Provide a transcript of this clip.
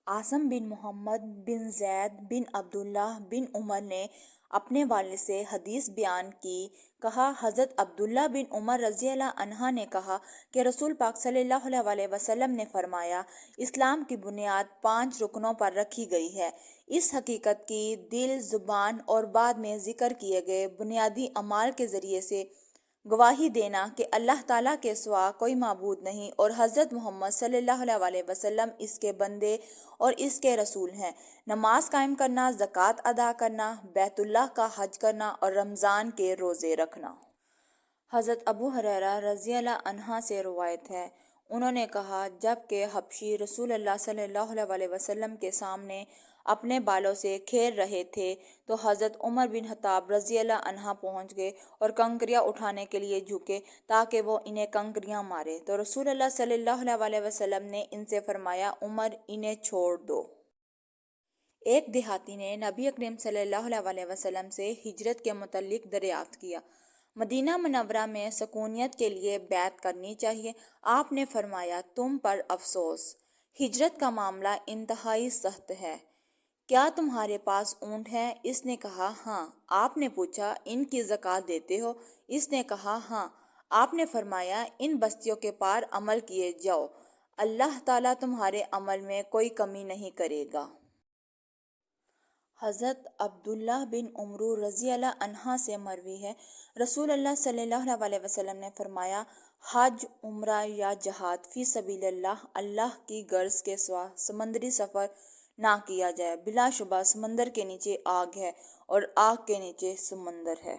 आसम बिन मोहम्मद बिन जैद बिन अब्दुल्लाह बिन उमर ने अपने वालिद से हदीस बयान की। कहा, हज़रत अब्दुल्लाह बिन उमर रज़ी अल्लाह अन्हा ने कहा कि रसूल पाक सल्लल्लाहु अलैहि वसल्लम ने फरमाया, इस्लाम की बुनियाद 5 रुकनों पर रखी गई है। इस हकीकत की दिल, ज़ुबान और बाद में ज़िक्र किए गए बुनियादी अमाल के ज़रिए से गवाही देना कि अल्लाह ताला के सिवा कोई माबूद नहीं और हज़रत मोहम्मद सल्लल्लाहु अलैहि वसल्लम इसके बंदे और इसके रसूल हैं। नमाज कायम करना, ज़कात अदा करना, बैतुल्लाह का हज करना और रमज़ान के रोज़े रखना। हज़रत अबू हुरैरा रज़ी अल्लाह अन्हा से रवायत है, उन्होंने कहा, जब के हबशी रसूल अल्लाह सल्लल्लाहु अलैहि वसल्लम के सामने अपने बालों से खेल रहे थे तो हज़रत उमर बिन खत्ताब रज़ी अल्लाह अन्हा पहुंच गए और कंकरियां उठाने के लिए झुके ताकि वो इन्हें कंकरियां मारे। तो रसूल अल्लाह सल्लल्लाहु अलैहि वसल्लम ने इनसे फरमाया, उमर, इन्हें छोड़ दो। एक देहाती ने नबी अकरम सल्लल्लाहु अलैहि वसल्लम से हिजरत के मुतल्लिक दरियाफ्त किया। मदीना मुनव्वरा में सकूनियत के लिए बैत करनी चाहिए। आपने फरमाया, तुम पर अफसोस, हिजरत का मामला इंतहाई सख्त है। क्या तुम्हारे पास ऊंट है? इसने कहा, हाँ। आपने पूछा, इनकी ज़कात देते हो? इसने कहा, हाँ। आपने फरमाया, इन बस्तियों के पार अमल किए जाओ, अल्लाह ताला तुम्हारे अमल में कोई कमी नहीं करेगा। हज़रत अब्दुल्लाह बिन उमरू रज़ी अल्लाह अन्हा से मरवी है, रसूल अल्लाह सल्लल्लाहु अलैहि वसल्लम ने फरमाया, हज, उम्रा या जहाद फी सबीलिल्लाह अल्लाह की गर्ज के सिवा समंदरी सफ़र ना किया जाए। बिलाशुबा समंदर के नीचे आग है और आग के नीचे समंदर है।